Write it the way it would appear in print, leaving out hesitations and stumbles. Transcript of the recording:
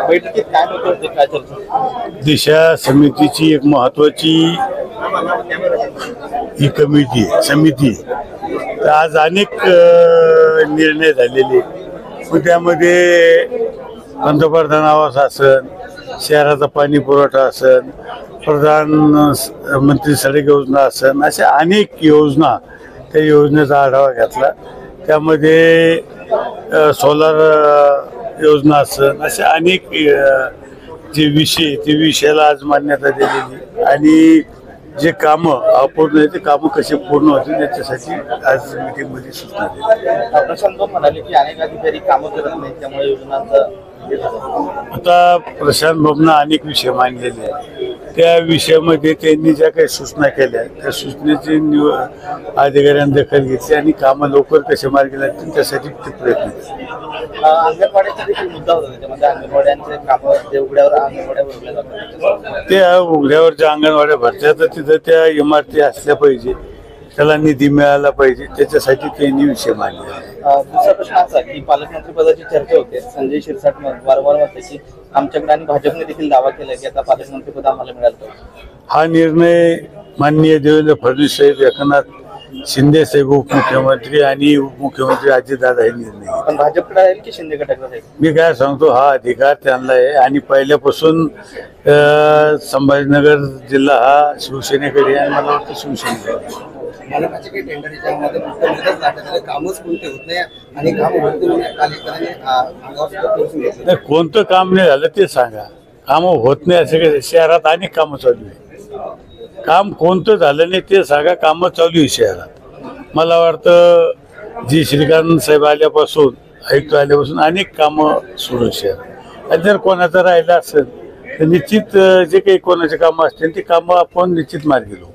बैठकीत काय होतं काय चर्चा? दिशा समितीची एक महत्वाची ही समिती तर आज अनेक निर्णय झालेले, पण त्यामध्ये पंतप्रधान आवास असन, शहराचा पाणी पुरवठा असन, प्रधानमंत्री सडक योजना असन, अशा अनेक योजना, त्या योजनेचा आढावा घेतला. त्यामध्ये सोलार योजना असन, असे अनेक जे विषय, ते विषयाला आज मान्यता दिलेली आणि जे कामं अपूर्ण आहे ते कामं कसे पूर्ण होतील याच्यासाठी आज मीटिंगमध्ये सूचना दिली. प्रशांत म्हणाले की अनेक अधिकारी कामं करत नाहीत, त्यामुळे योजनांचा आता प्रशांत बाबूंना अनेक विषय मांडलेले आहेत. त्या विषयामध्ये त्यांनी ज्या काही सूचना केल्या त्या सूचनेची अधिकाऱ्यांनी दखल घेतली आणि कामं लवकर कसे मार्गी लागतील त्यासाठी ते प्रयत्न केले. अंगणवाड्याचा देखील मुद्दा होता, त्याच्यामध्ये अंगणवाड्यांचे कामं देवगड्यावर अंगणवाड्या भरल्या जातात. त्या उघड्यावर ज्या अंगणवाड्या भरत्या तर तिथं त्या इमारती असल्या पाहिजे, त्याला निधी मिळाला पाहिजे, त्याच्यासाठी त्यांनी विषय मांडले. दुसरा प्रश्न असा की पालकमंत्री पदाची चर्चा होते. संजय शिरसाट वारंवार म्हणते की आमच्याकडे आणि भाजपने देखील दावा केला की आता पालकमंत्री पद आम्हाला मिळालं पाहिजे. हा निर्णय माननीय देवेंद्र फडणवीस साहेब, एकनाथ शिंदे साहेब उपमुख्यमंत्री आणि उपमुख्यमंत्री अजितदादा हे निर्णय. पण भाजपकडे आहे की शिंदे गटाकडे आहे? मी काय सांगतो, हा अधिकार त्यांना आहे आणि पहिल्यापासून संभाजीनगर जिल्हा हा शिवसेनेकडे आहे आणि मला वाटतं शिवसेनेकडे. मनपाचे काही टेंडर याच्यामध्ये कामच कोणते होत नाही आणि नाही, कोणतं काम नाही झालं ते सांगा. कामं होत नाही असे काही, शहरात अनेक कामं चालू आहे. काम कोणतं झालं नाही ते सांगा. कामं चालू आहे शहरात. मला वाटतं जी श्रीकांत साहेब आल्यापासून, आयुक्त आल्यापासून अनेक कामं सुरू शहरात. आणि जर कोणाचं राहिलं असेल तर निश्चित जे काही कोणाचे कामं असतील ती कामं आपण निश्चित मार्गी लावू.